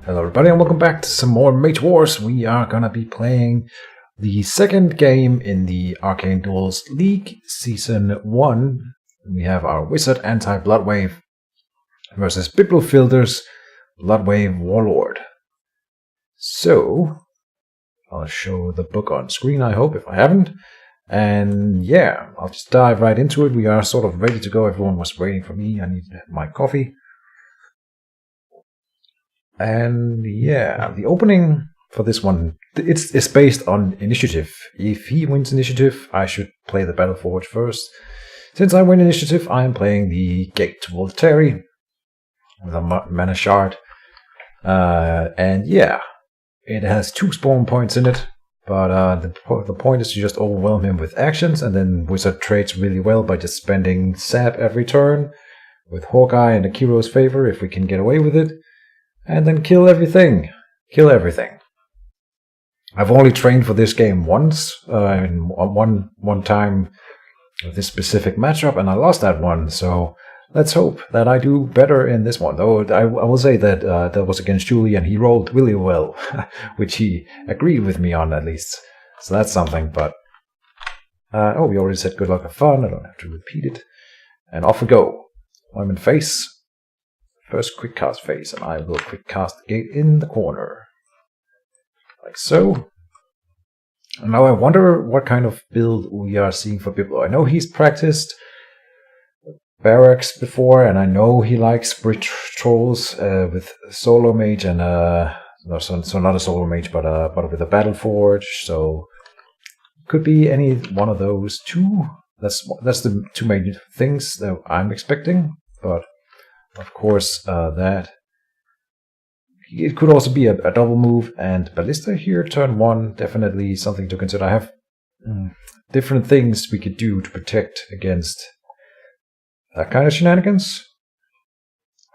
Hello everybody and welcome back to some more Mage Wars. We are gonna be playing the second game in the Arcane Duels League Season 1. We have our Wizard anti-Bloodwave versus Biblofilter's Bloodwave Warlord. So, I'll show the book on screen, I hope, if I haven't. And yeah, I'll just dive right into it. We are sort of ready to go. Everyone was waiting for me. I need my coffee. And yeah, the opening for this one, it's based on initiative. If he wins initiative, I should play the Battle Forge first. Since I win initiative, I am playing the Gate to Voltari with a mana shard. And yeah, it has 2 spawn points in it, but the point is to just overwhelm him with actions, and then Wizard trades really well by just spending sap every turn with Hawkeye and Akiro's favor if we can get away with it. And then kill everything. Kill everything. I've only trained for this game once, one time with this specific matchup, and I lost that one. So let's hope that I do better in this one. Though I will say that that was against Julie, and he rolled really well, which he agreed with me on at least. So that's something. But oh, we already said good luck, have fun. I don't have to repeat it. And off we go. I'm in face. First quick cast phase, and I will quick cast the gate in the corner. Like so. And now I wonder what kind of build we are seeing for Biblo. I know he's practiced barracks before, and I know he likes bridge trolls with solo mage and so not a solo mage, but with a battle forge. So could be any one of those two. That's the two main things that I'm expecting, but. Of course, that it could also be a double move, and Ballista here, turn 1, definitely something to consider. I have different things we could do to protect against that kind of shenanigans.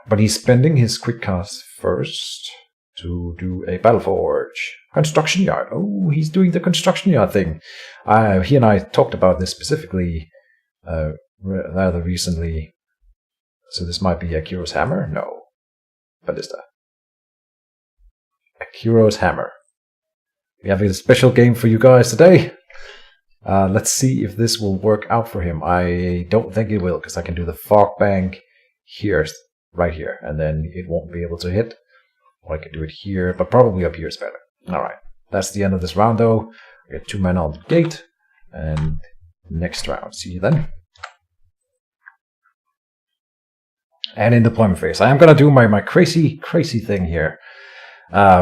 But he's spending his quick cast first to do a Battle Forge. Construction Yard. Oh, he's doing the Construction Yard thing. He and I talked about this specifically rather recently. So this might be Akiro's Hammer? No. Ballista. Akiro's Hammer. We have a special game for you guys today. Let's see if this will work out for him. I don't think it will, because I can do the Fog Bank here, right here, and then it won't be able to hit. Or I can do it here, but probably up here is better. Alright, that's the end of this round though. I get 2 mana on the gate, and next round. See you then. And in deployment phase, I am going to do my crazy thing here,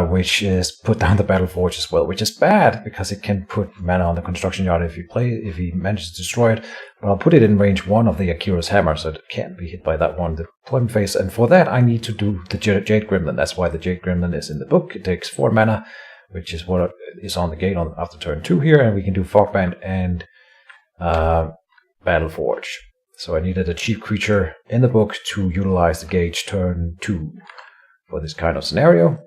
which is put down the Battle Forge as well, which is bad because it can put mana on the Construction Yard if he manages to destroy it. But I'll put it in range 1 of the Akiro's Hammer, so it can't be hit by that one. The deployment phase, and for that I need to do the Jade Gremlin. That's why the Jade Gremlin is in the book. It takes 4 mana, which is what is on the gate after turn 2 here, and we can do Fogband and Battle Forge. So I needed a cheap creature in the book to utilize the gauge turn 2 for this kind of scenario.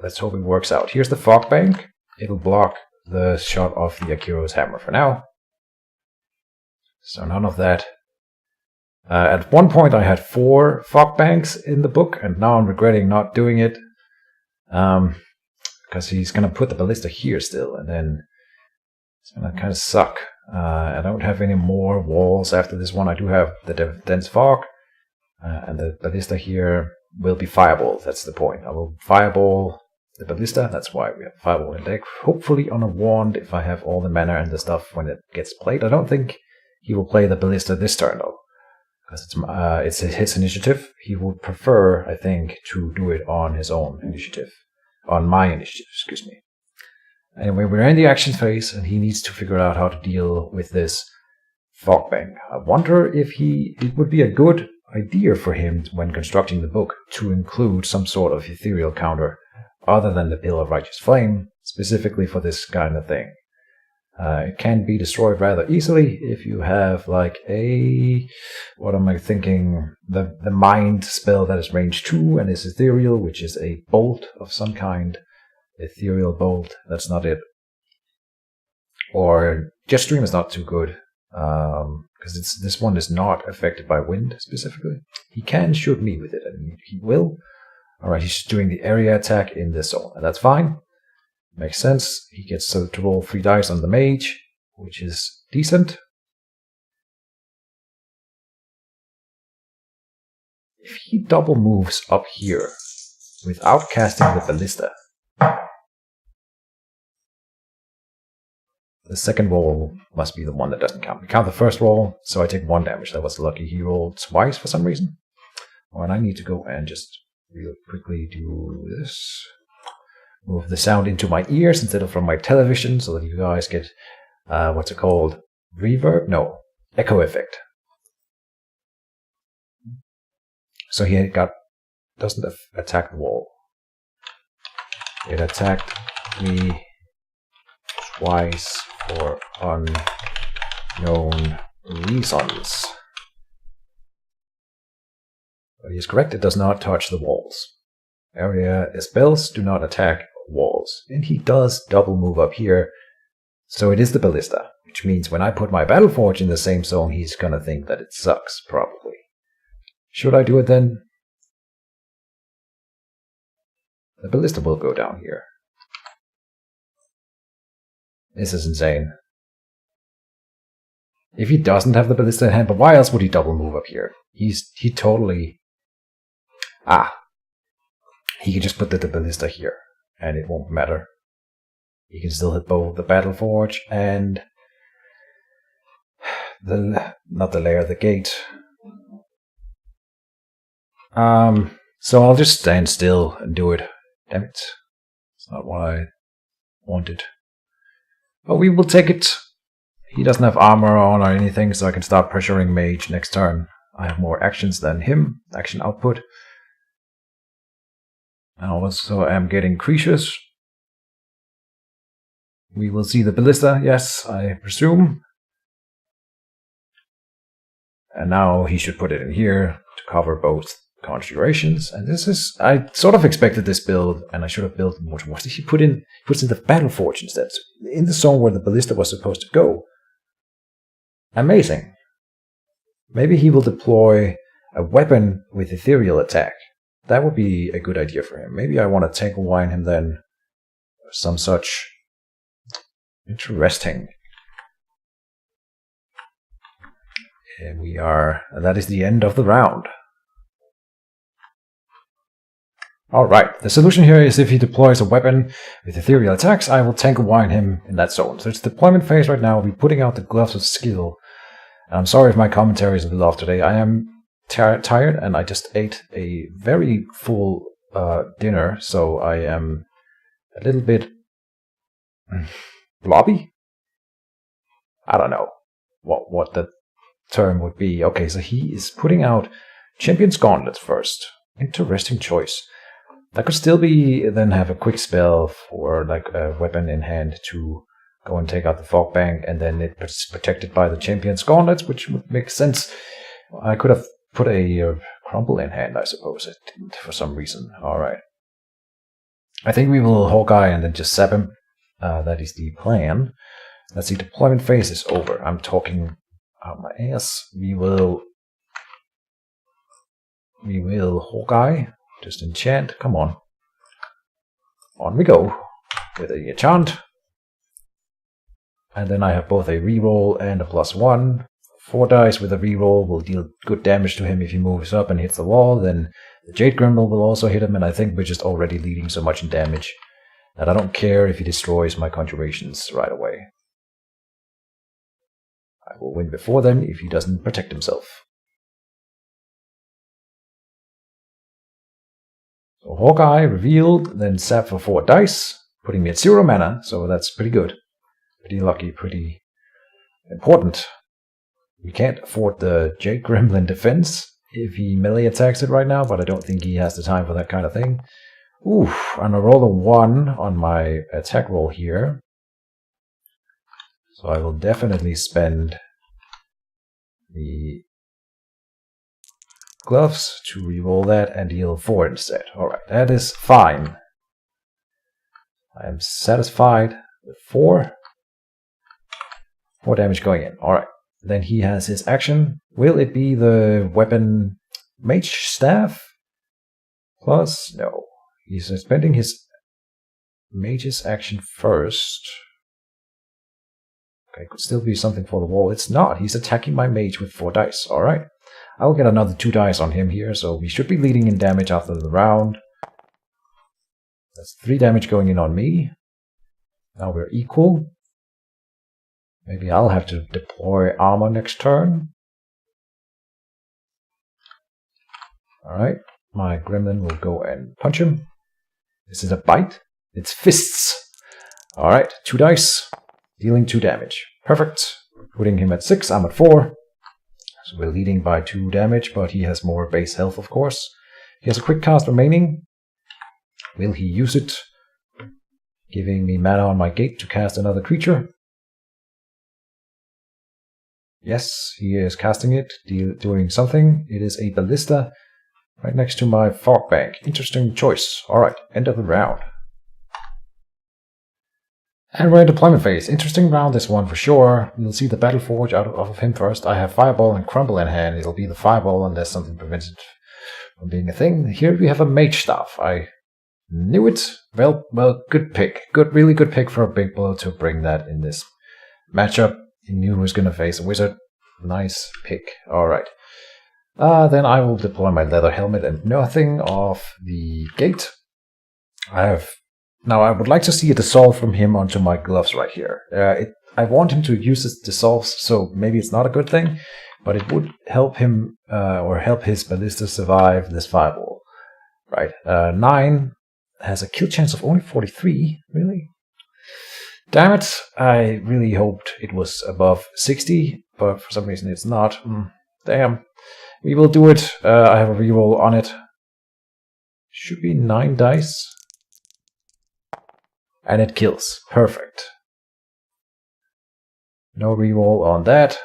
Let's hope it works out. Here's the Fog Bank. It'll block the shot of the Akiro's Hammer for now. So none of that. At one point I had 4 Fog Banks in the book, and now I'm regretting not doing it. Because he's going to put the Ballista here still, and then it's going to kind of suck. I don't have any more walls after this one. I do have the dense fog, and the Ballista here will be Fireball. That's the point. I will Fireball the Ballista. That's why we have Fireball in deck. Hopefully on a wand if I have all the mana and the stuff when it gets played. I don't think he will play the Ballista this turn though, because it's his initiative. He would prefer, I think, to do it on his own initiative. On my initiative, excuse me. Anyway, we're in the action phase, and he needs to figure out how to deal with this Fog Bank. I wonder if it would be a good idea for him when constructing the book to include some sort of ethereal counter other than the Pill of Righteous Flame, specifically for this kind of thing. It can be destroyed rather easily if you have like what am I thinking? The Mind spell that is range 2 and is ethereal, which is a bolt of some kind. Ethereal Bolt, that's not it. Or Jet Stream is not too good, because this one is not affected by wind specifically. He can shoot me with it, and he will, Alright, he's doing the area attack in this zone, and that's fine. Makes sense. He gets to roll 3 dice on the mage, which is decent. If he double moves up here without casting the ballista, the second roll must be the one that doesn't count. We count the first roll, so I take 1 damage. That was lucky. He rolled twice for some reason. Oh, and I need to go and just real quickly do this. Move the sound into my ears instead of from my television so that you guys get, what's it called? Reverb? No, echo effect. So he doesn't attack the wall. It attacked me twice for unknown reasons. But he is correct, it does not touch the walls. Area spells do not attack walls. And he does double move up here. So it is the ballista, which means when I put my Battleforge in the same zone, he's gonna think that it sucks, probably. Should I do it then? The ballista will go down here. This is insane. If he doesn't have the ballista in hand, but why else would he double move up here? He totally... He can just put the ballista here, and it won't matter. He can still hit both the Battleforge and the gate. So I'll just stand still and do it. Damn it. It's not what I wanted. But we will take it. He doesn't have armor on or anything, so I can start pressuring Mage next turn. I have more actions than him. Action output. I also am getting creatures. We will see the ballista, yes, I presume. And now he should put it in here to cover both configurations. And this is... I sort of expected this build, and I should have built more. What did he put in? He puts in the Battleforge instead. In the zone where the ballista was supposed to go. Amazing. Maybe he will deploy a weapon with ethereal attack. That would be a good idea for him. Maybe I want to tangle wine him then. Or some such. Interesting. And that is the end of the round. Alright, the solution here is if he deploys a weapon with ethereal attacks, I will tangle wine him in that zone. So it's deployment phase right now. I'll be putting out the gloves of skill. I'm sorry if my commentary is a little off today. I am tired and I just ate a very full dinner, so I am a little bit blobby? I don't know what the term would be. Okay, so he is putting out Champion's Gauntlet first. Interesting choice. That could still be then have a quick spell for like a weapon in hand to go and take out the Fog Bank, and then it's protected by the Champion's Gauntlets, which would make sense. I could have put a Crumble in hand, I suppose. It didn't for some reason. Alright. I think we will Hawkeye and then just zap him. That is the plan. Let's see, deployment phase is over. I'm talking out my ass. We will Hawkeye. Just enchant. Come on. On we go. With a enchant. And then I have both a reroll and a +1. 4 dice with a reroll will deal good damage to him if he moves up and hits the wall. Then the Jade Gremlin will also hit him, and I think we're just already leading so much in damage that I don't care if he destroys my conjurations right away. I will win before then if he doesn't protect himself. So Hawkeye revealed, then sap for 4 dice, putting me at 0 mana, so that's pretty good. Pretty lucky, pretty important. We can't afford the Jade Gremlin defense if he melee attacks it right now, but I don't think he has the time for that kind of thing. Oof, I'm gonna roll a 1 on my attack roll here. So I will definitely spend the gloves to reroll that and deal 4 instead. Alright, that is fine. I am satisfied with 4. 4 damage going in. Alright. Then he has his action. Will it be the weapon Mage Staff? Plus, no. He's spending his Mage's action first. Okay, could still be something for the wall. It's not. He's attacking my Mage with 4 dice. Alright. I'll get another 2 dice on him here, so we should be leading in damage after the round. That's 3 damage going in on me. Now we're equal. Maybe I'll have to deploy armor next turn. Alright, my gremlin will go and punch him. Is it a bite? It's fists. Alright, 2 dice, dealing 2 damage. Perfect. Putting him at 6, I'm at 4. So we're leading by 2 damage, but he has more base health, of course. He has a quick cast remaining. Will he use it? Giving me mana on my gate to cast another creature. Yes, he is casting it, doing something. It is a ballista right next to my fog bank. Interesting choice. Alright, end of the round. And we're in deployment phase. Interesting round, this one for sure. We'll see the Battle Forge out of him first. I have Fireball and Crumble in hand. It'll be the Fireball unless something prevents it from being a thing. Here we have a Mage Staff. I knew it. Well, good pick. Really good pick for a big blow to bring that in this matchup. He knew he was going to face a wizard. Nice pick. Alright. Then I will deploy my leather helmet and nothing off the gate. Now I would like to see a dissolve from him onto my gloves right here. I want him to use his dissolves, so maybe it's not a good thing, but it would help him or help his ballista survive this fireball. Right. 9 has a kill chance of only 43. Really? Damn it. I really hoped it was above 60, but for some reason it's not. Damn. We will do it. I have a reroll on it. Should be 9 dice. And it kills. Perfect. No reroll on that.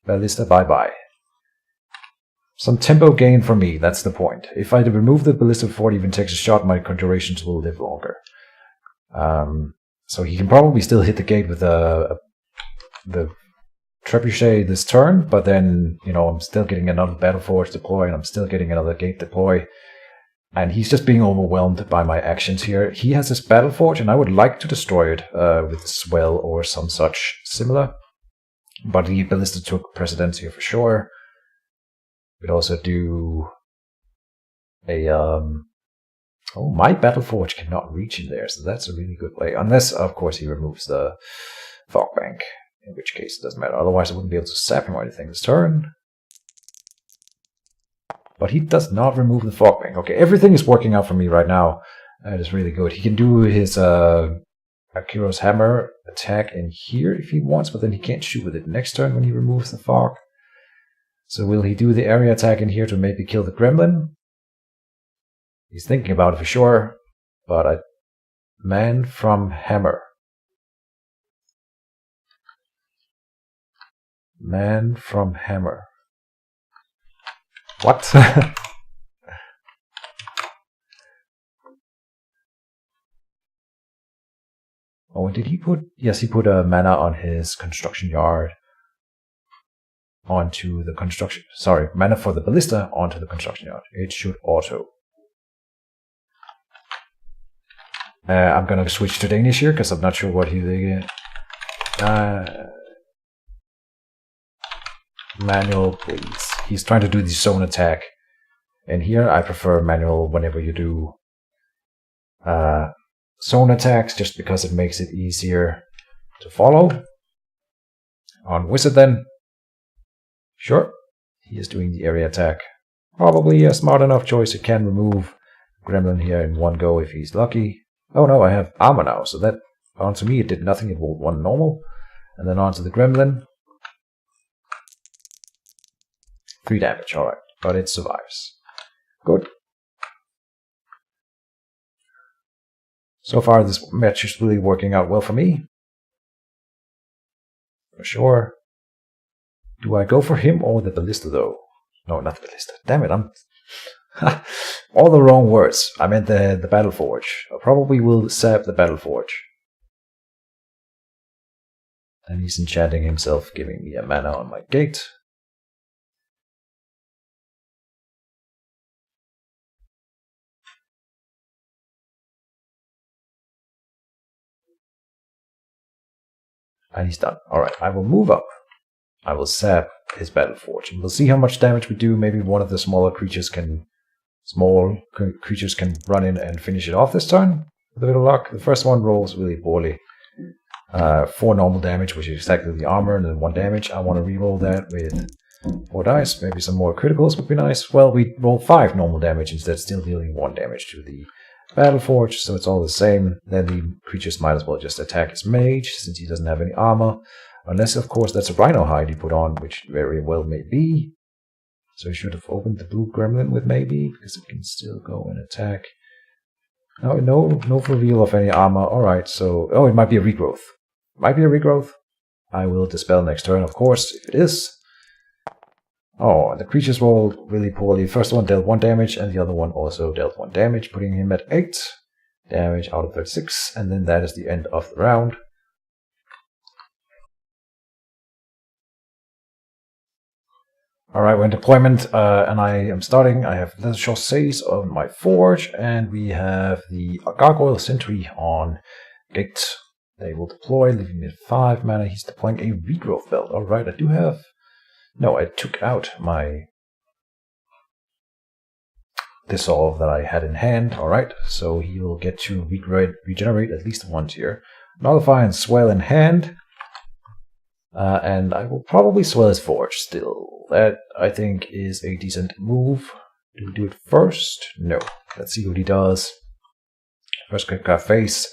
Ballista, bye-bye. Some tempo gain for me, that's the point. If I remove the ballista before it even takes a shot, my durations will live longer. So he can probably still hit the gate with the trebuchet this turn, but then, you know, I'm still getting another Battle Forge deploy, and I'm still getting another gate deploy. And he's just being overwhelmed by my actions here. He has this Battle Forge, and I would like to destroy it with Swell or some such similar. But the ballista took precedence here for sure. We'd also do a oh, my Battle Forge cannot reach in there, so that's a really good play. Unless, of course, he removes the Fog Bank, in which case it doesn't matter. Otherwise, I wouldn't be able to sap him or anything this turn. But he does not remove the Fog Bank. Okay, everything is working out for me right now. That is really good. He can do his Akiro's Hammer attack in here if he wants, but then he can't shoot with it next turn when he removes the fog. So will he do the area attack in here to maybe kill the gremlin? He's thinking about it for sure, but Man from Hammer. Man from Hammer. What? Oh, did he put... Yes, he put a mana on his construction yard. Onto the construction... Sorry, mana for the ballista onto the construction yard. It should auto. I'm gonna switch to Danish here, because I'm not sure what he... manual, please. He's trying to do the zone attack. And here, I prefer manual whenever you do... zone attacks, just because it makes it easier to follow. On Wizard then. Sure. He is doing the area attack. Probably a smart enough choice. It can remove Gremlin here in one go if he's lucky. Oh no, I have armor now, so that onto me it did nothing. It rolled 1 normal. And then onto the Gremlin. 3 damage, alright. But it survives. Good. So far, this match is really working out well for me. For sure. Do I go for him or the ballista, though? No, not the ballista. Damn it, I'm... all the wrong words. I meant the Battle Forge. I probably will sap the Battle Forge. And he's enchanting himself, giving me a mana on my gate. And he's done. Alright, I will move up. I will sap his Battle Forge. And we'll see how much damage we do. Maybe one of the smaller creatures can run in and finish it off this turn. With a bit of luck. The first one rolls really poorly. 4 normal damage, which is exactly the armor, and then 1 damage. I want to reroll that with 4 dice. Maybe some more criticals would be nice. Well, we roll 5 normal damage instead, still dealing 1 damage to the Battle Forge, so it's all the same. Then the creatures might as well just attack his mage, since he doesn't have any armor. Unless, of course, that's a rhino hide he put on, which very well may be. So he should have opened the blue gremlin with maybe, because it can still go and attack. No reveal of any armor. Alright, so... Oh, it might be a regrowth. Might be a regrowth. I will dispel next turn, of course, if it is. Oh, the creatures rolled really poorly. The first one dealt 1 damage, and the other one also dealt 1 damage, putting him at 8 damage out of 36, and then that is the end of the round. Alright, we're in deployment, and I am starting. I have the chaussées on my forge, and we have the Gargoyle Sentry on gate. They will deploy, leaving me at 5 mana. He's deploying a regrowth belt. Alright, I do have... No, I took out my dissolve that I had in hand. Alright, so he will get to regenerate at least 1 tier. Nullify and swell in hand. And I will probably swell his forge still. That, I think, is a decent move. Do we do it first? No. Let's see what he does. First quick cast face.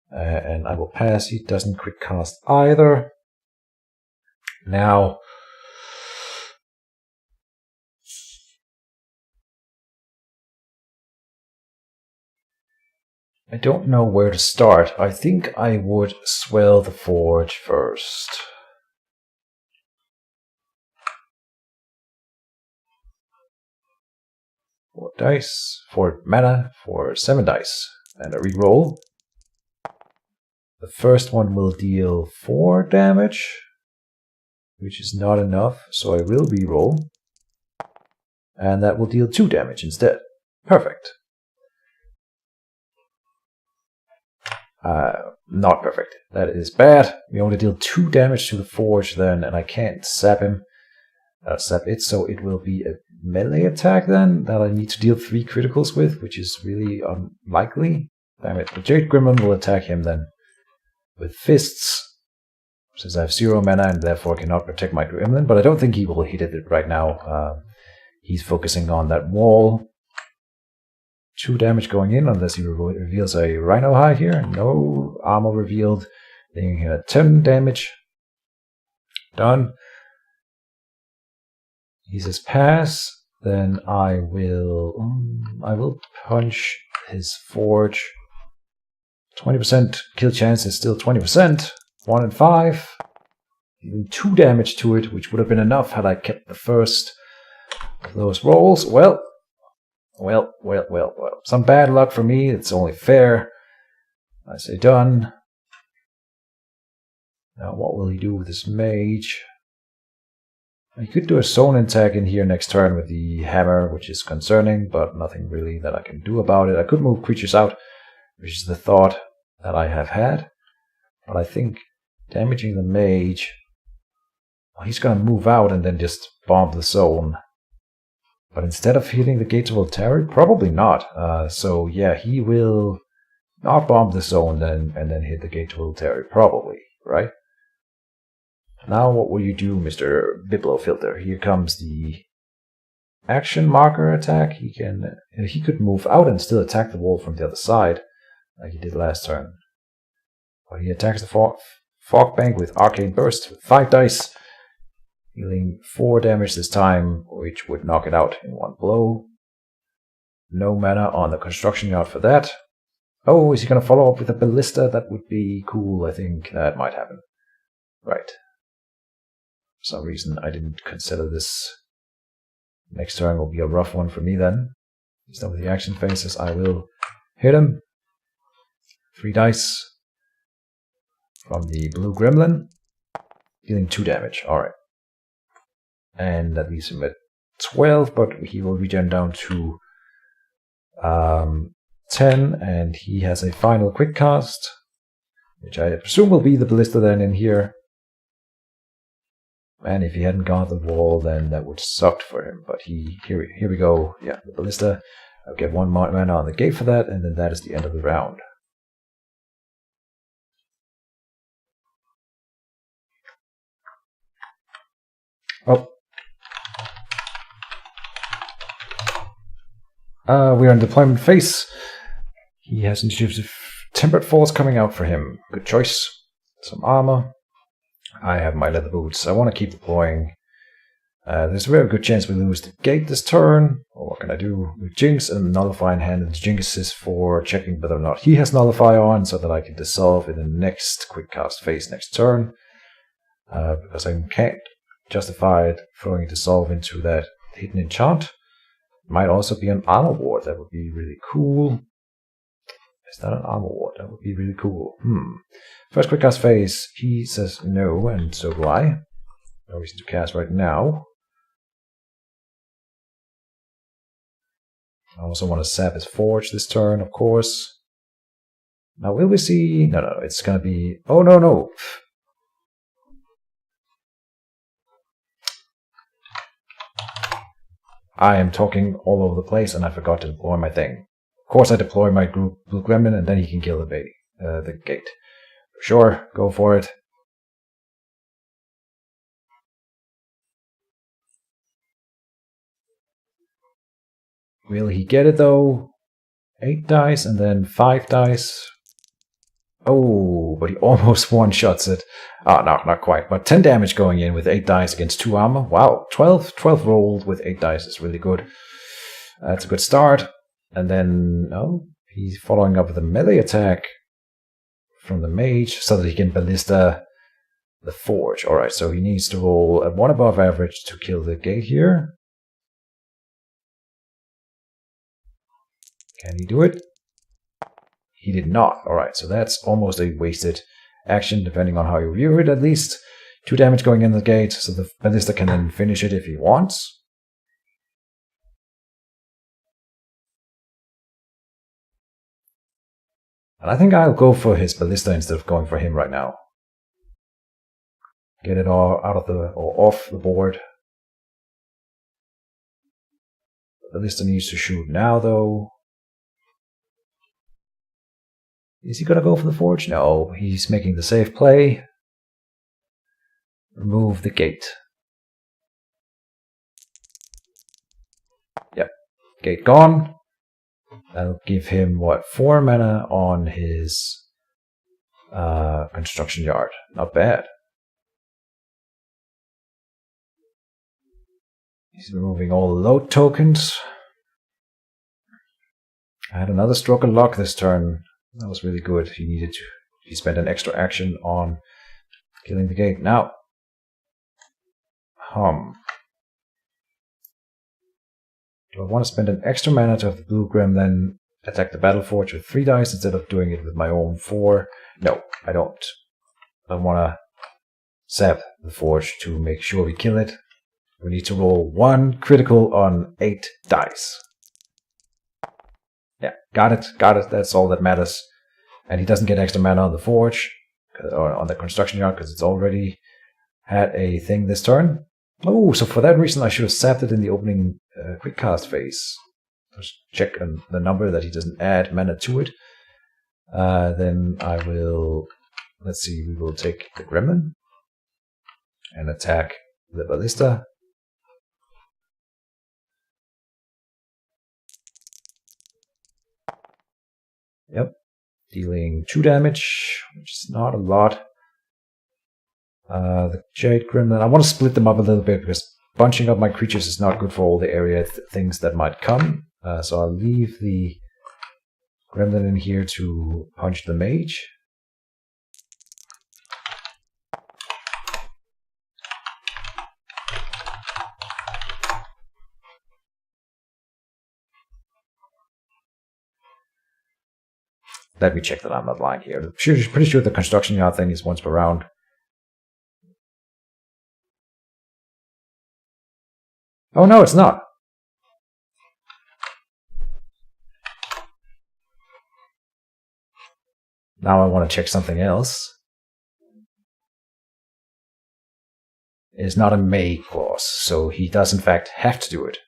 And I will pass. He doesn't quick cast either. Now... I don't know where to start. I think I would swell the forge first. Four dice, 4 mana, for 7 dice, and a reroll. The first one will deal 4 damage, which is not enough, so I will reroll. And that will deal 2 damage instead. Perfect. Not perfect. That is bad. We only deal 2 damage to the forge then, and I can't sap him. Sap it, so it will be a melee attack then, that I need to deal 3 criticals with, which is really unlikely. Damn it. The Jade Gremlin will attack him then with fists, since I have 0 mana and therefore cannot protect my Gremlin, but I don't think he will hit it right now. He's focusing on that wall. 2 damage going in, unless he reveals a Rhino Hide here. No armor revealed. Leaving him at 10 damage. Done. He says pass. Then I will punch his forge. 20% kill chance is still 20%. 1 and 5. Dealing 2 damage to it, which would have been enough had I kept the first of those rolls. Well. Some bad luck for me. It's only fair. I say done. Now what will he do with this mage? He could do a zone attack in here next turn with the hammer, which is concerning, but nothing really that I can do about it. I could move creatures out, which is the thought that I have had. But I think damaging the mage... Well, he's going to move out and then just bomb the zone. But instead of hitting the Gates of Voltari, probably not. So yeah, he will not bomb the zone and then hit the Gate of Voltari, probably, right? Now what will you do, Mr. Biblofilter? Here comes the action marker attack. He could move out and still attack the wall from the other side, like he did last turn. But he attacks the fog bank with Arcane Burst with 5 dice. Dealing 4 damage this time, which would knock it out in 1 blow. No mana on the construction yard for that. Oh, is he going to follow up with a ballista? That would be cool. I think that might happen. Right. For some reason, I didn't consider this. Next turn will be a rough one for me then. He's done with the action phases. I will hit him. 3 dice from the blue gremlin. Dealing 2 damage. Alright. And that leaves him at 12, but he will regen down to 10, and he has a final quick cast. which I presume will be the ballista then in here. And if he hadn't got the wall, then that would suck for him. But here we go. Yeah, the ballista. I'll get 1 mana on the gate for that, and then that is the end of the round. Oh. We are in deployment phase. He has initiative Tempered Force coming out for him. Good choice. Some armor. I have my leather boots. I want to keep deploying. There's a very good chance we lose the gate this turn. Or what can I do? With Jinx and Nullify in hand. And Jinx is for checking whether or not he has Nullify on, so that I can dissolve in the next quick cast phase next turn. Because I can't justify throwing Dissolve into that hidden enchant. Might also be an Armor Ward. That would be really cool. Is that an Armor Ward? That would be really cool. First quick cast phase. He says no, and so do I. No reason to cast right now. I also want to sap his Forge this turn, of course. Now, will we see... No, it's going to be... Oh, no. I am talking all over the place, and I forgot to deploy my thing. Of course, I deploy my Blue Gremlin, and then he can kill the gate. Sure, go for it. Will he get it, though? 8 dice, and then 5 dice. Oh, but he almost one-shots it. No, not quite. But 10 damage going in with 8 dice against 2 armor. Wow, 12 rolled with 8 dice is really good. That's a good start. And then, he's following up with a melee attack from the Mage so that he can ballista the Forge. Alright, so he needs to roll at 1 above average to kill the gate here. Can he do it? He did not. Alright, so that's almost a wasted action, depending on how you view it, at least. 2 damage going in the gate, so the ballista can then finish it if he wants. And I think I'll go for his ballista instead of going for him right now. Get it all out of off the board. The ballista needs to shoot now, though. Is he gonna go for the Forge? No, he's making the safe play. Remove the gate. Yep, gate gone. That'll give him, 4 mana on his construction yard. Not bad. He's removing all the load tokens. I had another stroke of luck this turn. That was really good. He spent an extra action on killing the gate. Now, do I want to spend an extra mana to have the Blue Gremlin attack the Battle Forge with 3 dice instead of doing it with my own 4? No, I don't. I want to sap the Forge to make sure we kill it. We need to roll 1 critical on 8 dice. Yeah, got it. That's all that matters. And he doesn't get extra mana on the Forge, or on the construction yard, because it's already had a thing this turn. Oh, so for that reason I should have sapped it in the opening quick cast phase. Just check the number that he doesn't add mana to it. Then I will, let's see, we will take the Gremlin and attack the Ballista. Yep, dealing 2 damage, which is not a lot. The Jade Gremlin, I want to split them up a little bit because bunching up my creatures is not good for all the area things that might come. So I'll leave the Gremlin in here to punch the Mage. Let me check that I'm not lying here. I'm pretty sure the construction yard thing is once per round. Oh no, it's not. Now I want to check something else. It's not a Mage clause, so he does in fact have to do it.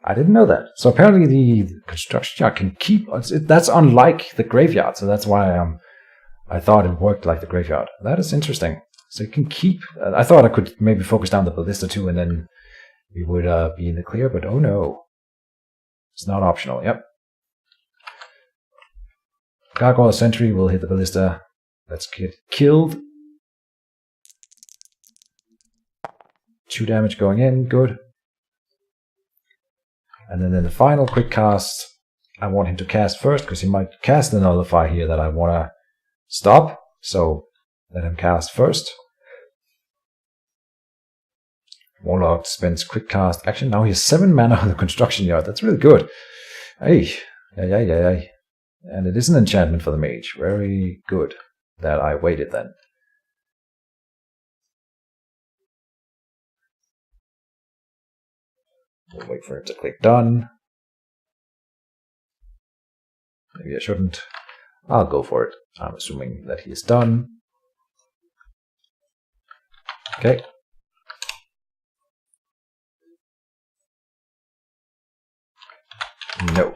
I didn't know that. So apparently the construction yard can keep... That's unlike the graveyard, so that's why I thought it worked like the graveyard. That is interesting. So it can keep... I thought I could maybe focus down the ballista too, and then we would be in the clear, but oh no. It's not optional, yep. Gargoyle Sentry will hit the ballista. Let's get killed. 2 damage going in, good. And then in the final quick cast, I want him to cast first, because he might cast the Nullify here that I want to stop. So let him cast first. Warlord spends quick cast action. Now he has 7 mana on the construction yard. That's really good. Hey, hey. And it is an enchantment for the mage. Very good that I waited then. We'll wait for it to click done. Maybe I shouldn't. I'll go for it. I'm assuming that he is done. Okay. No.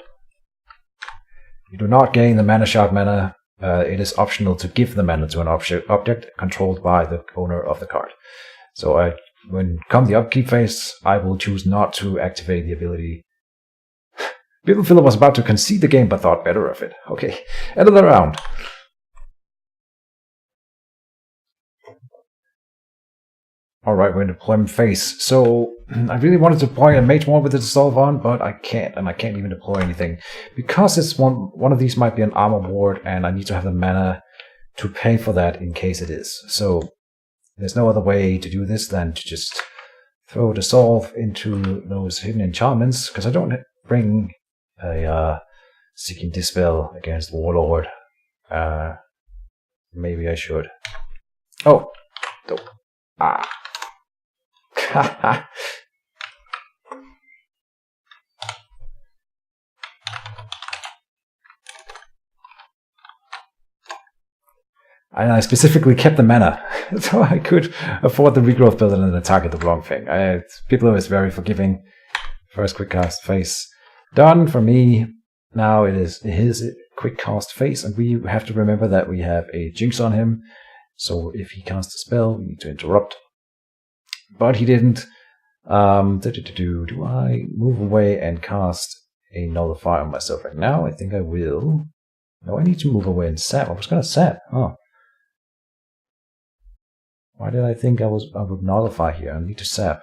You do not gain the mana shard mana. It is optional to give the mana to an object controlled by the owner of the card. So when come the upkeep phase, I will choose not to activate the ability. Biblofilter was about to concede the game, but thought better of it. Okay, end of the round. Alright, we're in deployment phase. So, I really wanted to deploy a Mage one with the Dissolve on, but I can't, and I can't even deploy anything. Because it's one of these might be an armor ward, and I need to have the mana to pay for that in case it is. So, there's no other way to do this than to just throw Dissolve into those hidden enchantments, because I don't bring a Seeking Dispel against Warlord. Maybe I should. Oh! Dope. Ah. And I specifically kept the mana, so I could afford the regrowth build and then target the wrong thing. People is very forgiving. First quick cast phase done for me. Now it is his quick cast phase, and we have to remember that we have a Jinx on him. So if he casts a spell, we need to interrupt. But he didn't. Do I move away and cast a Nullify on myself right now? I think I will. No, I need to move away and sap. I was gonna sap. Oh. Why did I think I would Nullify here? I need to sap.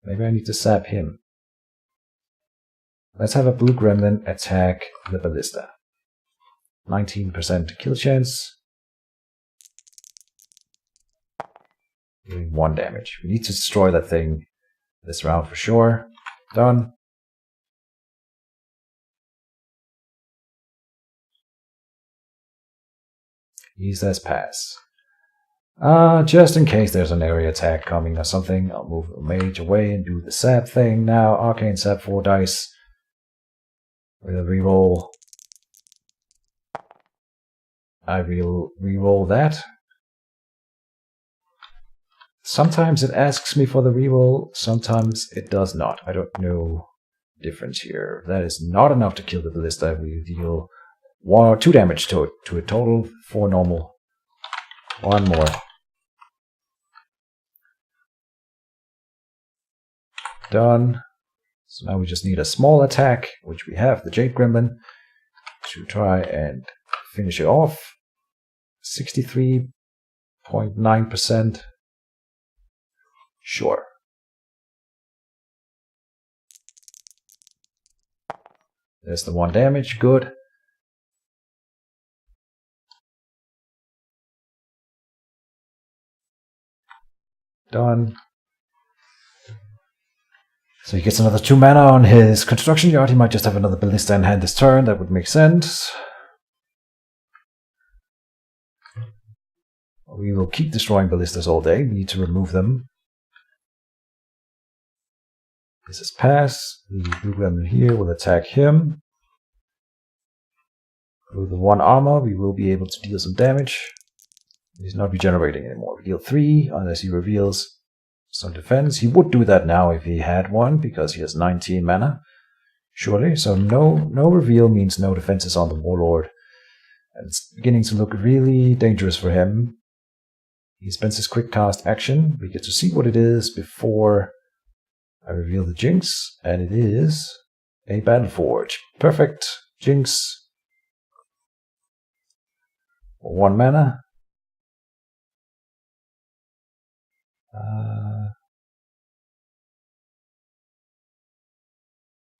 Maybe I need to sap him. Let's have a blue gremlin attack the ballista. 19% kill chance. Doing 1 damage. We need to destroy that thing this round for sure. Done. He says pass. Just in case there's an area attack coming or something, I'll move the mage away and do the sap thing now. Arcane sap 4 dice. With a reroll. I will reroll that. Sometimes it asks me for the reroll, sometimes it does not. I don't know the difference here. That is not enough to kill the ballista. We deal 2 damage to it, to a total 4 normal. 1 more. Done. So now we just need a small attack, which we have, the Jade Gremlin, to try and finish it off. 63.9%. Sure. There's the 1 damage, good. Done. So he gets another 2 mana on his construction yard. He might just have another ballista in hand this turn. That would make sense. We will keep destroying ballistas all day. We need to remove them. This is pass. The blue gremlin here will attack him. With the 1 armor, we will be able to deal some damage. He's not regenerating anymore. We deal 3 unless he reveals some defense. He would do that now if he had one, because he has 19 mana. Surely. So no reveal means no defenses on the Warlord. And it's beginning to look really dangerous for him. He spends his quick cast action. We get to see what it is before I reveal the Jinx. And it is a Battleforge. Perfect. Jinx. 1 mana.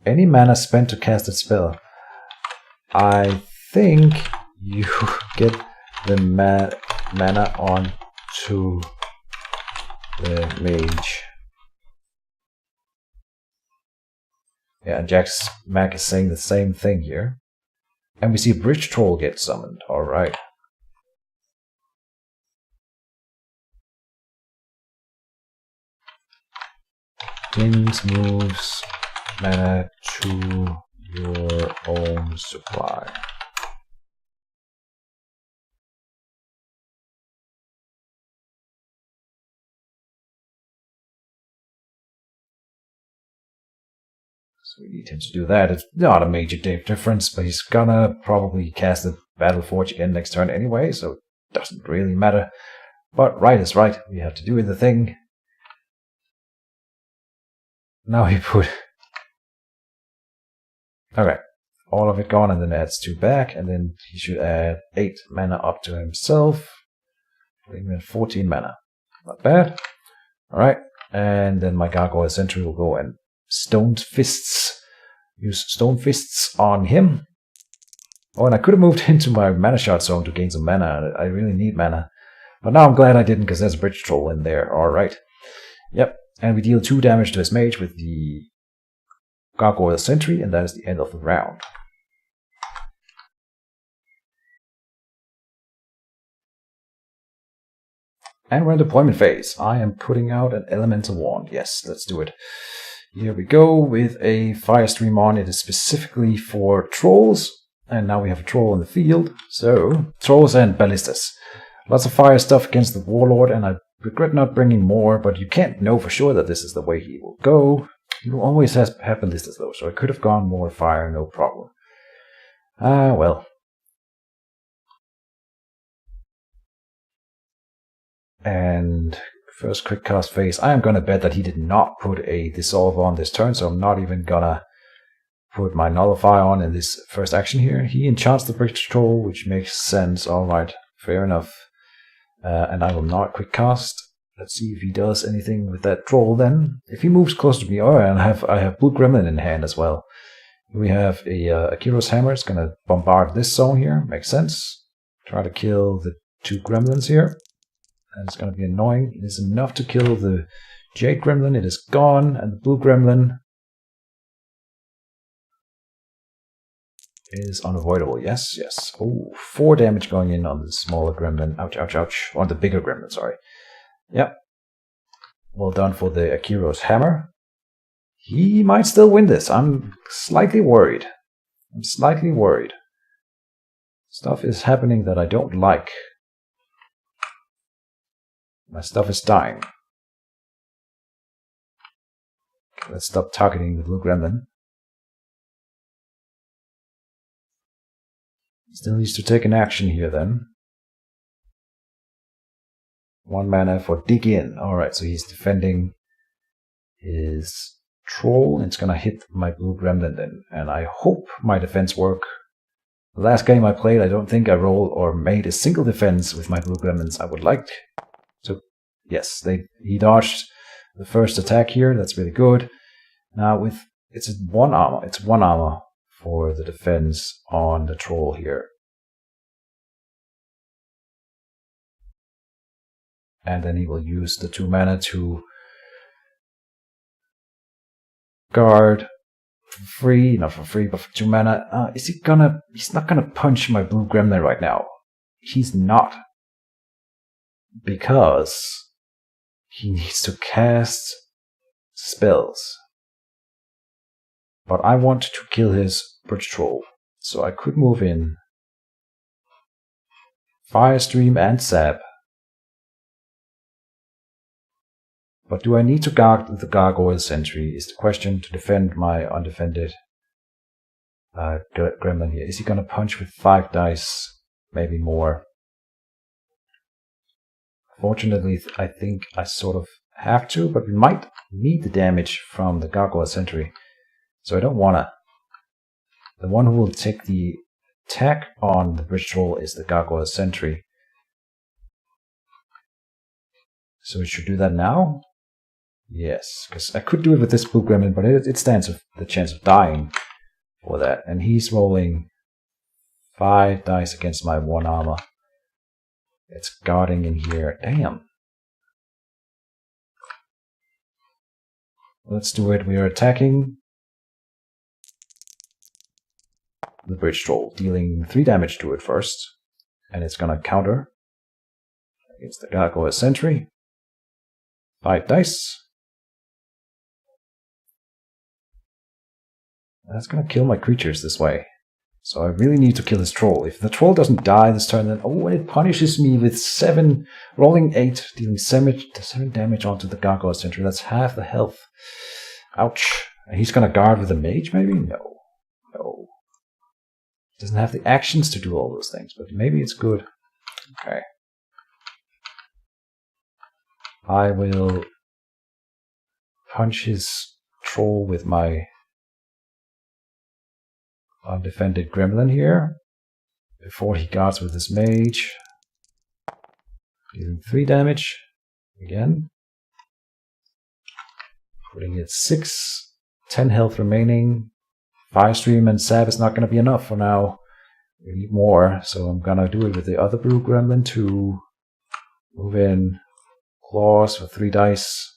Any mana spent to cast a spell. I think you get the mana on to the Mage. Yeah, Jack's Mac is saying the same thing here. And we see a Bridge Troll get summoned. Alright. Jinx moves mana to your own supply. So we need him to do that. It's not a major difference, but he's gonna probably cast the Battleforge again next turn anyway, so it doesn't really matter. But right is right. We have to do the thing. Now he put... Okay, all of it gone, and then adds 2 back, and then he should add 8 mana up to himself. Putting him at 14 mana. Not bad. Alright, and then my Gargoyle Sentry will go and Stone Fists. Use Stone Fists on him. Oh, and I could have moved into my Mana Shard zone to gain some mana. I really need mana. But now I'm glad I didn't, because there's a Bridge Troll in there. Alright. Yep, and we deal 2 damage to his Mage with the Gargoyle Sentry, and that is the end of the round. And we're in deployment phase. I am putting out an Elemental Wand. Yes, let's do it. Here we go with a Fire Stream on. It is specifically for trolls, and now we have a troll in the field. So, trolls and ballistas. Lots of fire stuff against the Warlord, and I regret not bringing more, but you can't know for sure that this is the way he will go. He will always have ballistas though, so I could have gone more fire, no problem. Well. And first quick cast phase. I am gonna bet that he did not put a dissolve on this turn, so I'm not even gonna put my nullify on in this first action here. He enchants the Bridge Troll, which makes sense. Alright, fair enough. And I will not quick cast. Let's see if he does anything with that troll then. If he moves close to me, oh, and I have Blue Gremlin in hand as well. We have a Akiro's Hammer. It's going to bombard this zone here. Makes sense. Try to kill the 2 Gremlins here. And it's going to be annoying. It is enough to kill the Jade Gremlin. It is gone. And the Blue Gremlin is unavoidable. Yes, yes. Oh, 4 damage going in on the smaller Gremlin. Ouch, ouch, ouch. On the bigger Gremlin, sorry. Yep. Well done for the Akiro's Hammer. He might still win this. I'm slightly worried. Stuff is happening that I don't like. My stuff is dying. Okay, let's stop targeting the Blue Gremlin. Still needs to take an action here then. 1 mana for Dig In. Alright, so he's defending his troll, and it's gonna hit my Blue Gremlin then. And I hope my defense work. The last game I played, I don't think I rolled or made a single defense with my Blue Gremlins. I would like to. Yes, he dodged the first attack here. That's really good. Now it's 1 armor. It's 1 armor for the defense on the troll here. And then he will use the 2 mana to guard for free, not for free, but for 2 mana. He's not gonna punch my blue gremlin right now. He's not. Because he needs to cast spells. But I want to kill his bridge troll. So I could move in Firestream and Sap. But do I need to guard the Gargoyle Sentry is the question to defend my undefended gremlin here. Is he going to punch with 5 dice? Maybe more. Fortunately, I think I sort of have to, but we might need the damage from the Gargoyle Sentry. So I don't wanna. The one who will take the attack on the bridge troll is the Gargoyle Sentry. So we should do that now? Yes, because I could do it with this blue gremlin, but it stands the chance of dying for that. And he's rolling 5 dice against my 1 armor. It's guarding in here. Damn. Let's do it. We are attacking the bridge troll, dealing 3 damage to it first. And it's gonna counter against the Gargoyle Sentry. 5 dice. That's gonna kill my creatures this way. So I really need to kill this troll. If the troll doesn't die this turn, then and it punishes me with 7, rolling 8, dealing 7 damage onto the Gargoyle Sentry. That's half the health. Ouch. And he's gonna guard with a mage, maybe? No. No. He doesn't have the actions to do all those things, but maybe it's good. Okay. I will punch his troll with my undefended gremlin here before he guards with his mage, dealing 3 damage again, putting it 6, 10 health remaining. Firestream and Sap is not going to be enough for now. We need more, so I'm gonna do it with the other blue gremlin to move in claws for 3 dice.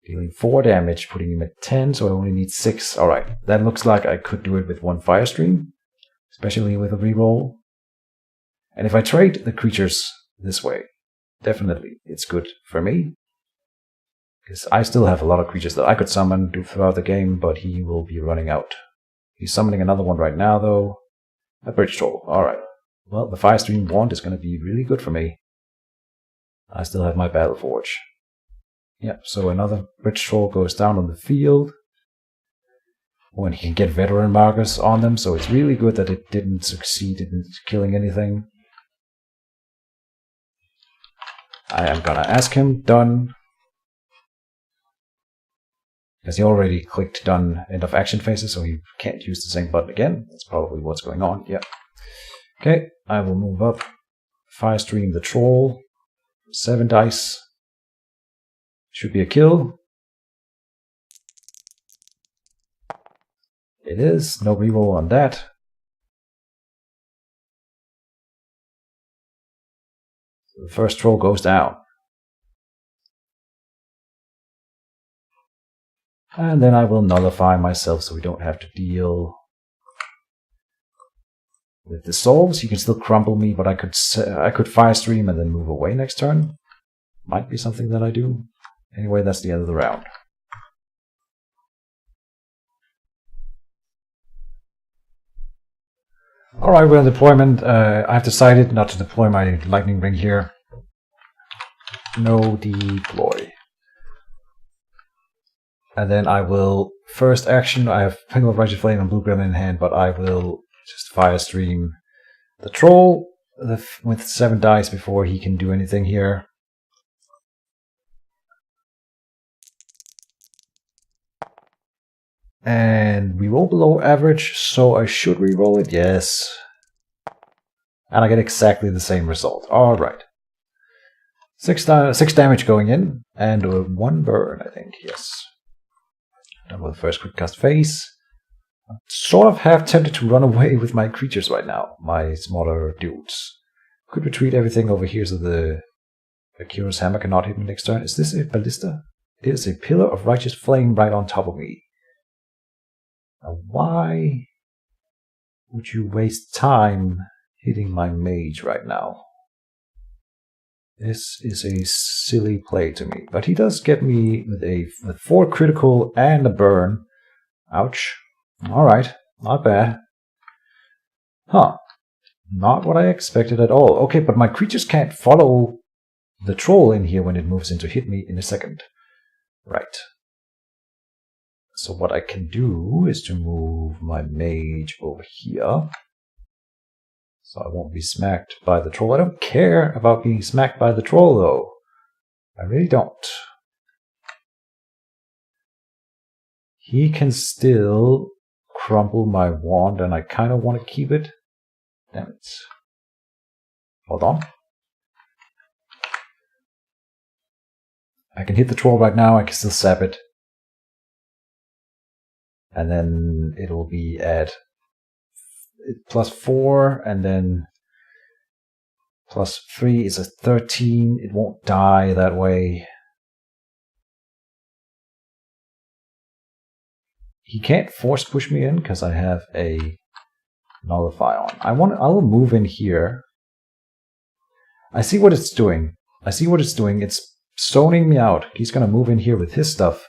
Dealing 4 damage, putting him at 10, so I only need 6. Alright, that looks like I could do it with 1 Firestream, especially with a reroll. And if I trade the creatures this way, definitely it's good for me. Because I still have a lot of creatures that I could summon throughout the game, but he will be running out. He's summoning another one right now, though. A bridge troll. Alright. Well, the Firestream wand is going to be really good for me. I still have my Battleforge. Yep, so another bridge troll goes down on the field. When he can get veteran markers on them, so it's really good that it didn't succeed in killing anything. I am gonna ask him, done. Because he already clicked done end of action phases, so he can't use the same button again. That's probably what's going on, yep. Okay, I will move up. Firestream the troll. 7 dice. Should be a kill. It is. No reroll on that. So the first troll goes down. And then I will nullify myself so we don't have to deal with the souls. You can still crumble me, but I could Firestream and then move away next turn. Might be something that I do. Anyway, that's the end of the round. Alright, we're in deployment. I've decided not to deploy my lightning ring here. No deploy. And then I will, first action, I have Pingle of Righteous Flame and Blue Gremlin in hand, but I will just Firestream the troll with 7 dice before he can do anything here. And we roll below average, so I should re-roll it, yes. And I get exactly the same result. Alright. 6 damage going in, and 1 burn, I think, yes. Done with the first quick cast phase. I'm sort of half tempted to run away with my creatures right now, my smaller dudes. Could retreat everything over here so the Akira's hammer cannot hit me next turn. Is this a ballista? is a pillar of righteous flame right on top of me. Now, why would you waste time hitting my mage right now? This is a silly play to me. But he does get me with 4 critical and a burn. Ouch. Alright, not bad. Huh. Not what I expected at all. Okay, but my creatures can't follow the troll in here when it moves in to hit me in a second. Right. So what I can do is to move my mage over here. So I won't be smacked by the troll. I don't care about being smacked by the troll, though. I really don't. He can still crumple my wand, and I kind of want to keep it. Damn it. Hold on. I can hit the troll right now. I can still sap it. And then it'll be at +4, and then +3 is a 13. It won't die that way. He can't force push me in because I have a nullify on. I'll move in here. I see what it's doing. It's zoning me out. He's gonna move in here with his stuff,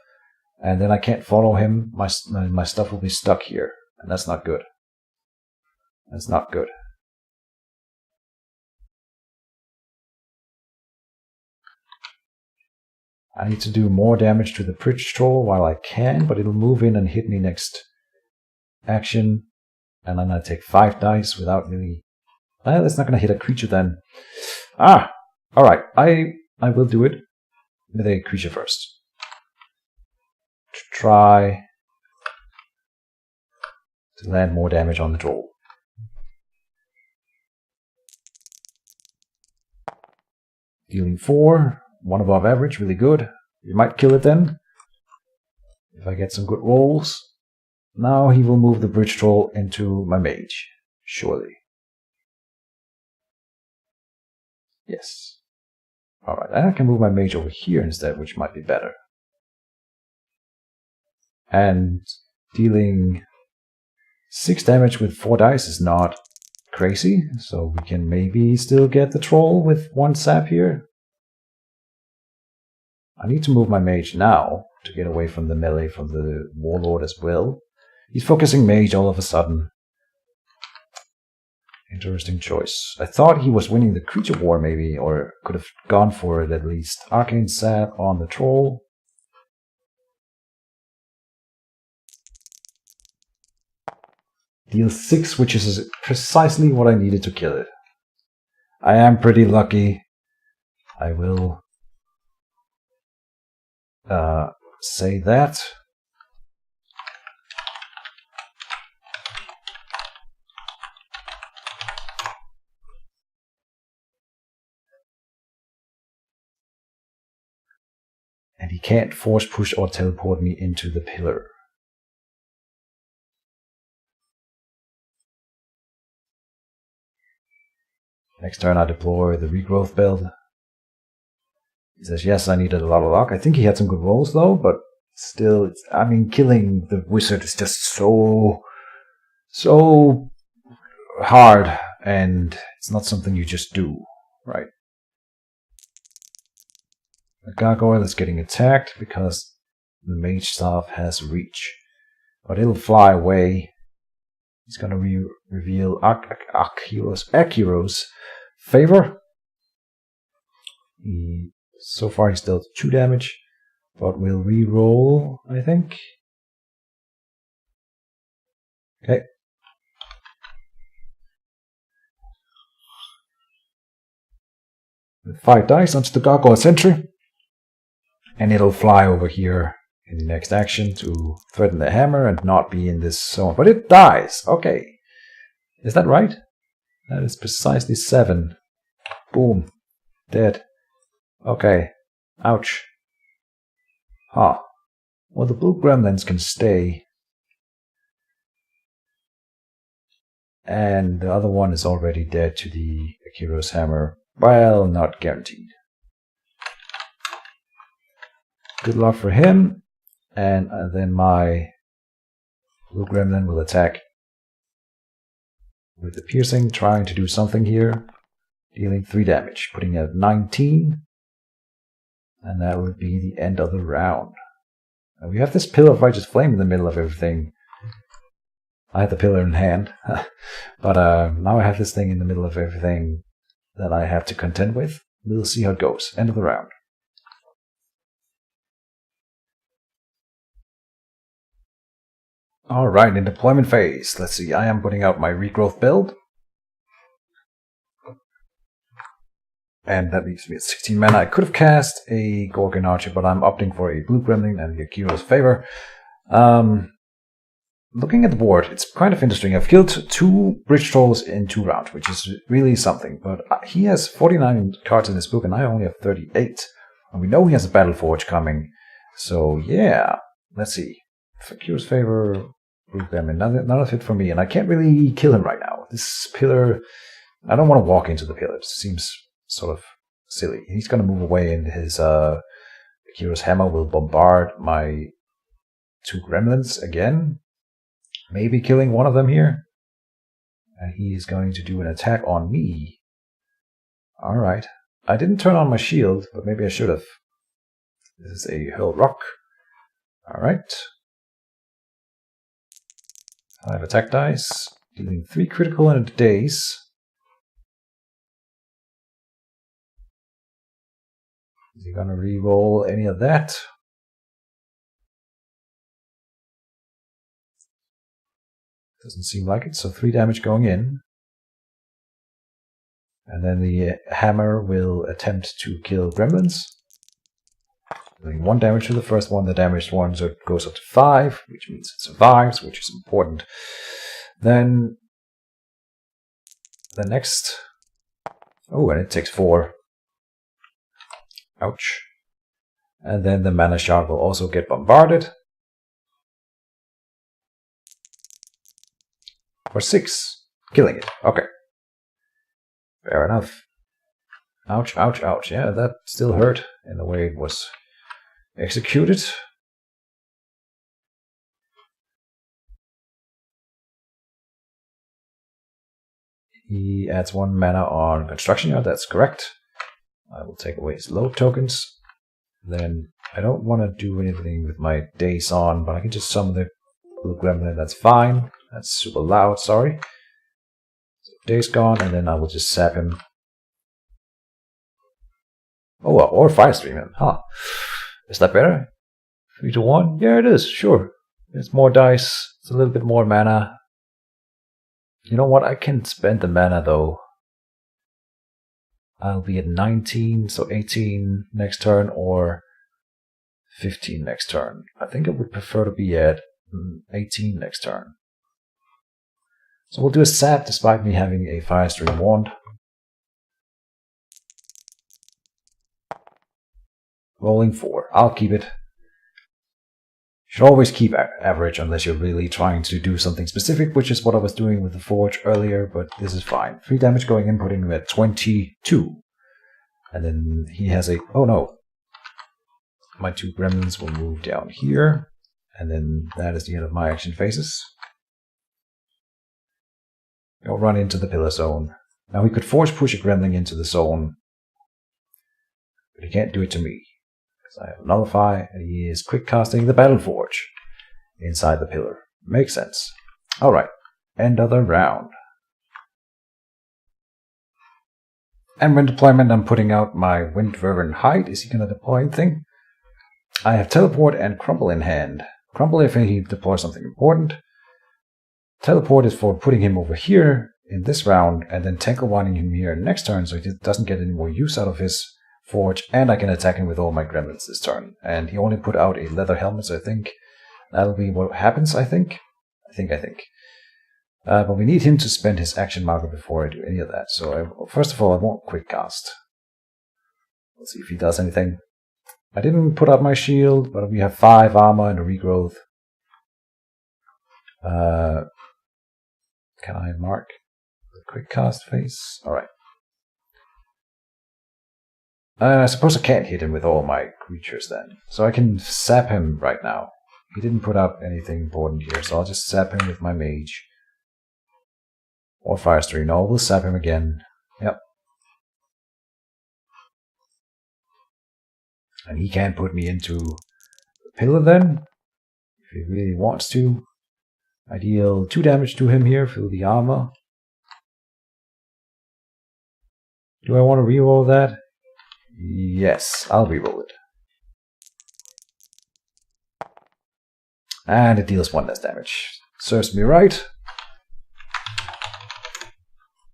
and then I can't follow him. My stuff will be stuck here, and that's not good. That's not good. I need to do more damage to the bridge troll while I can, but it'll move in and hit me next action. And then I take 5 dice without really... Well, it's not going to hit a creature then. Ah! Alright, I will do it with a creature first. To try to land more damage on the troll. Dealing 4, 1 above average, really good. We might kill it then, if I get some good rolls. Now he will move the bridge troll into my mage, surely. Yes. Alright, and I can move my mage over here instead, which might be better. And dealing 6 damage with 4 dice is not crazy, so we can maybe still get the troll with 1 sap here. I need to move my mage now to get away from the melee from the warlord as well. He's focusing mage all of a sudden. Interesting choice. I thought he was winning the creature war maybe, or could have gone for it at least. Arcane sap on the troll. Deal 6, which is precisely what I needed to kill it. I am pretty lucky. I will say that. And he can't force push or teleport me into the pillar. Next turn I deploy the regrowth build. He says, yes, I needed a lot of luck. I think he had some good rolls though, but still, I mean, killing the wizard is just so hard, and it's not something you just do, right? The gargoyle is getting attacked because the mage staff has reach, but it'll fly away. He's going to reveal Akiro's favor. So far he's dealt 2 damage, but we'll re-roll, I think. Okay. With 5 dice onto the gargoyle sentry, and it'll fly over here in the next action to threaten the hammer and not be in this zone. But it dies. Okay. Is that right? That is precisely 7. Boom. Dead. Okay. Ouch. Huh. Well, the blue gremlins can stay. And the other one is already dead to the Akiro's hammer. Well, not guaranteed. Good luck for him. And then my blue gremlin will attack with the piercing, trying to do something here. Dealing 3 damage, putting it at 19. And that would be the end of the round. And we have this Pillar of Righteous Flame in the middle of everything. I had the pillar in hand. But now I have this thing in the middle of everything that I have to contend with. We'll see how it goes. End of the round. Alright, in deployment phase. Let's see, I am putting out my regrowth build. And that leaves me at 16 mana. I could have cast a Gorgon Archer, but I'm opting for a blue gremlin and the Akiro's favor. Looking at the board, it's kind of interesting. I've killed 2 Bridge Trolls in 2 rounds, which is really something. But he has 49 cards in his book, and I only have 38. And we know he has a Battle Forge coming. So, yeah. Let's see. Akiro's favor, blue gremlin. None of it for me, and I can't really kill him right now. This pillar, I don't want to walk into the pillar. It seems sort of silly. He's going to move away, and his Akiro's hammer will bombard my 2 gremlins again. Maybe killing one of them here. And he is going to do an attack on me. Alright. I didn't turn on my shield, but maybe I should have. This is a Hurl Rock. Alright. 5 attack dice. Dealing 3 critical and a daze. Is he going to re-roll any of that? Doesn't seem like it, so 3 damage going in. And then the hammer will attempt to kill gremlins. Doing 1 damage to the first one. The damaged one goes up to 5, which means it survives, which is important. Then the next... Oh, and it takes 4. Ouch. And then the mana shard will also get bombarded. For 6. Killing it. Okay. Fair enough. Ouch, ouch, ouch. Yeah, that still hurt in the way it was executed. He adds 1 mana on construction yard. That's correct. I will take away his load tokens. Then I don't want to do anything with my days on, but I can just summon the blue gremlin. That's fine. That's super loud, sorry. So days gone, and then I will just sap him. Oh, or Firestream him. Huh. Is that better? 3 to 1? Yeah, it is, sure. It's more dice. It's a little bit more mana. You know what? I can spend the mana though. I'll be at 19, so 18 next turn, or 15 next turn. I think I would prefer to be at 18 next turn. So we'll do a sap despite me having a Firestream wand. Rolling 4. I'll keep it. You should always keep average unless you're really trying to do something specific, which is what I was doing with the Forge earlier, but this is fine. 3 damage going in, putting him at 22. And then he has a... Oh no. My 2 gremlins will move down here. And then that is the end of my action phases. He'll run into the pillar zone. Now he could force push a gremlin into the zone. But he can't do it to me. Because I have Nullify, and he is quick casting the Battle Forge inside the pillar. Makes sense. Alright. End of the round. And when deployment, I'm putting out my Wind Vervin Hide. Is he going to deploy anything? I have Teleport and Crumble in hand. Crumble if he deploys something important. Teleport is for putting him over here in this round, and then Tackle Winding him here next turn, so he doesn't get any more use out of his Forge, and I can attack him with all my gremlins this turn. And he only put out a leather helmet, so I think that'll be what happens, I think. I think. But we need him to spend his action marker before I do any of that. So first of all, I won't quick cast. Let's see if he does anything. I didn't put out my shield, but we have 5 armor and a regrowth. Can I mark the quick cast phase? Alright. I suppose I can't hit him with all my creatures then. So I can sap him right now. He didn't put up anything important here, so I'll just sap him with my Mage. Or Firestream. No, we'll sap him again. Yep. And he can't put me into a pillar then, if he really wants to. I deal 2 damage to him here, fill the armor. Do I want to reroll that? Yes, I'll reroll it. And it deals 1 less damage. Serves me right.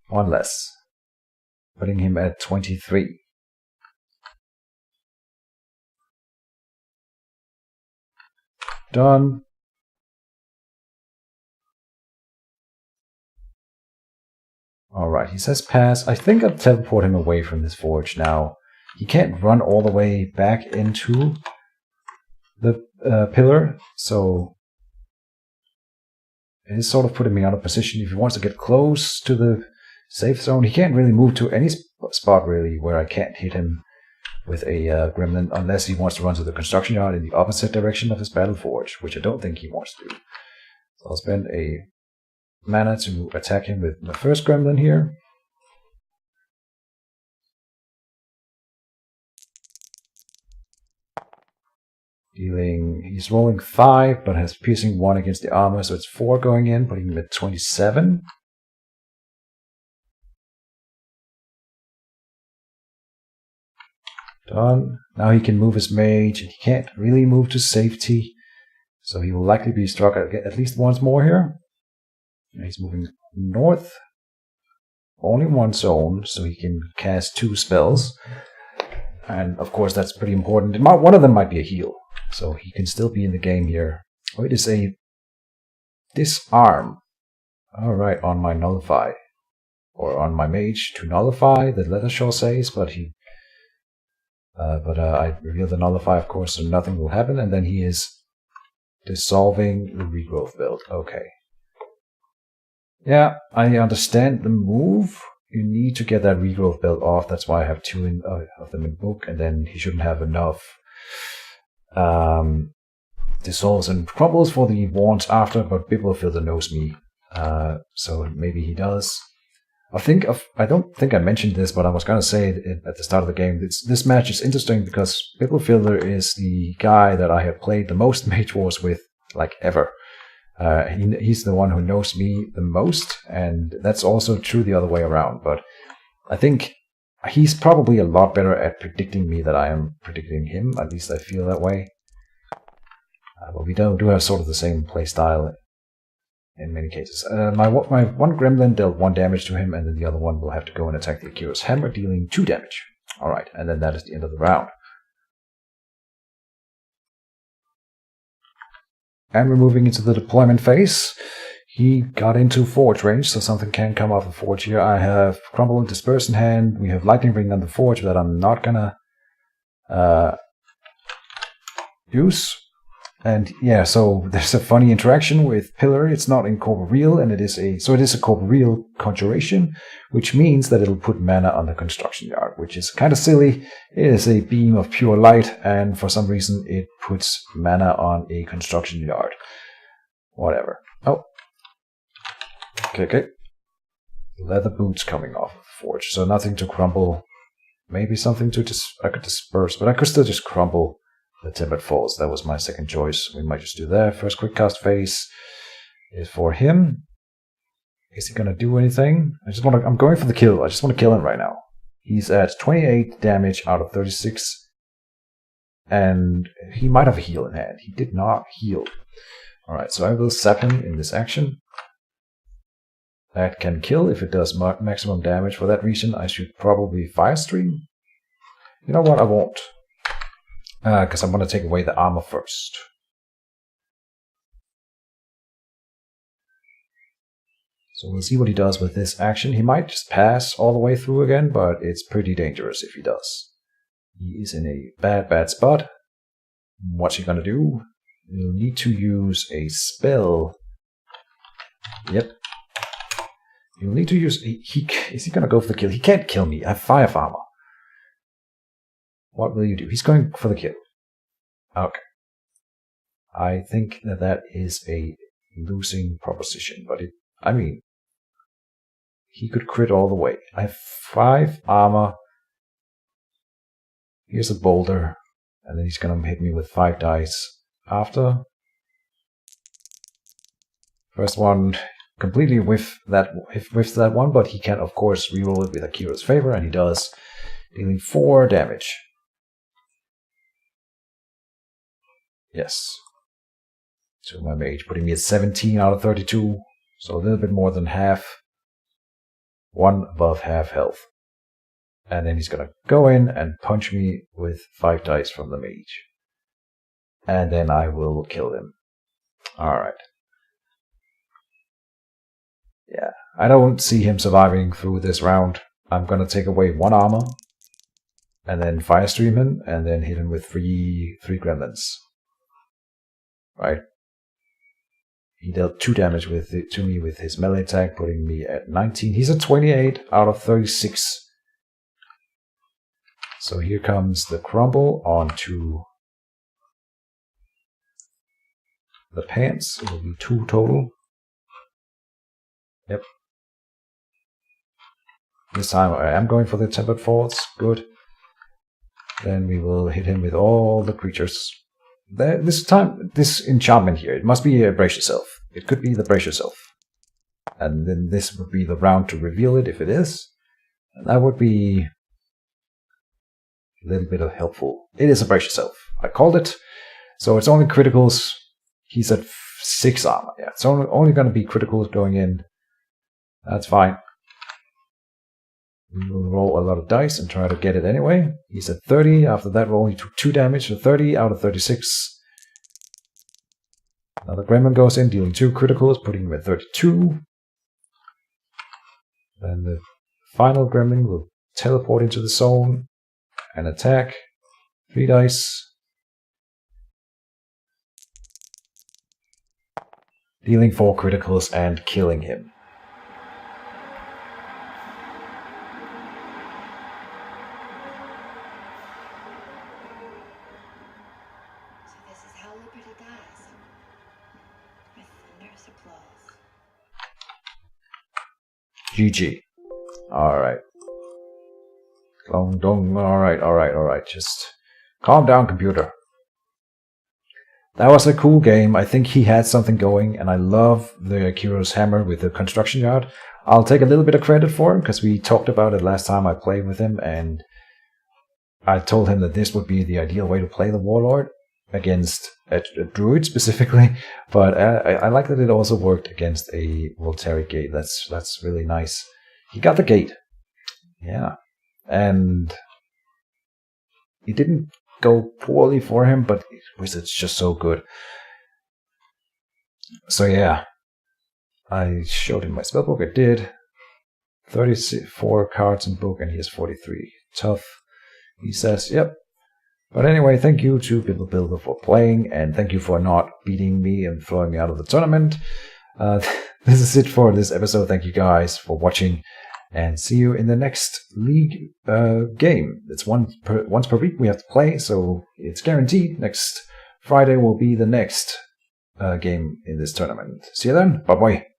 1 less. Putting him at 23. Done. Alright, he says pass. I think I'll teleport him away from this forge now. He can't run all the way back into the pillar, so it is sort of putting me out of position. If he wants to get close to the safe zone, he can't really move to any spot really where I can't hit him with a gremlin, unless he wants to run to the construction yard in the opposite direction of his battle forge, which I don't think he wants to do. So I'll spend a mana to attack him with my first gremlin here. He's rolling 5, but has piercing 1 against the armor, so it's 4 going in, putting him at 27. Done. Now he can move his Mage, and he can't really move to safety, so he will likely be struck at least once more here. He's moving north. Only 1 zone, so he can cast 2 spells. And of course that's pretty important. One of them might be a heal, so he can still be in the game here. Oh, it is a disarm. Alright, on my nullify. Or on my Mage to nullify, the letter shall says, but I reveal the nullify, of course, so nothing will happen, and then he is dissolving the regrowth build. Okay. Yeah, I understand the move. You need to get that regrowth build off. That's why I have 2 of them in book, and then he shouldn't have enough dissolves and crumbles for the warns after, but Biblofilter knows me, so maybe he does. I don't think I mentioned this, but I was going to say it at the start of the game. This match is interesting because Biblofilter is the guy that I have played the most Mage Wars with, like ever. He's the one who knows me the most, and that's also true the other way around. But I think he's probably a lot better at predicting me than I am predicting him. At least I feel that way. But we do have sort of the same play style in many cases. My 1 gremlin dealt 1 damage to him, and then the other one will have to go and attack the Akira's hammer, dealing 2 damage. Alright, and then that is the end of the round. And we're moving into the deployment phase. He got into forge range, so something can come off the forge here. I have Crumble and Disperse in hand. We have Lightning Ring on the forge that I'm not gonna use. And yeah, so there's a funny interaction with Pillar. It's not incorporeal, and it is a corporeal conjuration, which means that it'll put mana on the construction yard, which is kind of silly. It is a beam of pure light, and for some reason it puts mana on a construction yard. Whatever. Oh. Okay. Leather boots coming off of the forge, so nothing to crumble. Maybe something to I could disperse, but I could still just crumble the Timbered Falls. That was my second choice. We might just do that. First quick cast phase is for him. Is he gonna do anything? I'm going for the kill. I just want to kill him right now. He's at 28 damage out of 36. And he might have a heal in hand. He did not heal. Alright, so I will sap him in this action. That can kill if it does maximum damage. For that reason, I should probably Firestream. You know what? I won't. Because I'm going to take away the armor first. So we'll see what he does with this action. He might just pass all the way through again, but it's pretty dangerous if he does. He is in a bad spot. What's he going to do? He'll need to use a spell. Yep. He'll need to use... Is he going to go for the kill? He can't kill me. I have 5 armor. What will you do? He's going for the kill. Okay. I think that is a losing proposition, but he could crit all the way. I have 5 armor. Here's a boulder, and then he's gonna hit me with 5 dice after. First one completely whiffs that one, but he can of course reroll it with Akira's favor, and he does, dealing 4 damage. Yes. To my mage, putting me at 17 out of 32, so a little bit more than half. 1 above half health. And then he's gonna go in and punch me with 5 dice from the mage. And then I will kill him. Alright. Yeah, I don't see him surviving through this round. I'm gonna take away 1 armor, and then Firestream him, and then hit him with 3 gremlins. Right? He dealt 2 damage to me with his melee attack, putting me at 19. He's at 28 out of 36. So here comes the crumble onto the pants. It will be 2 total. Yep. This time I am going for the tempered faults. Good. Then we will hit him with all the creatures. This time, this enchantment here, it must be a Brace Yourself. It could be the Brace Yourself. And then this would be the round to reveal it if it is. And that would be a little bit of helpful. It is a Brace Yourself. I called it. So it's only criticals. He's at 6 armor. Yeah, it's only going to be criticals going in. That's fine. We will roll a lot of dice and try to get it anyway. He's at 30. After that roll, he took 2 damage, so 30 out of 36. Now the Gremlin goes in, dealing 2 criticals, putting him at 32. Then the final Gremlin will teleport into the zone and attack. 3 dice. Dealing 4 criticals and killing him. GG. Alright. Alright. Just calm down, computer. That was a cool game. I think he had something going, and I love the Akira's hammer with the construction yard. I'll take a little bit of credit for him, because we talked about it last time I played with him, and I told him that this would be the ideal way to play the Warlord against a druid specifically, but I like that it also worked against a Voltari gate. That's really nice. He got the gate, yeah, and it didn't go poorly for him, but it's just so good. So yeah, I showed him my spellbook. I did 34 cards in book, and he has 43. Tough, he says. Yep. But anyway, thank you to Biblofilter for playing, and thank you for not beating me and throwing me out of the tournament. This is it for this episode. Thank you guys for watching, and see you in the next league game. It's once per week we have to play, so it's guaranteed. Next Friday will be the next game in this tournament. See you then. Bye-bye.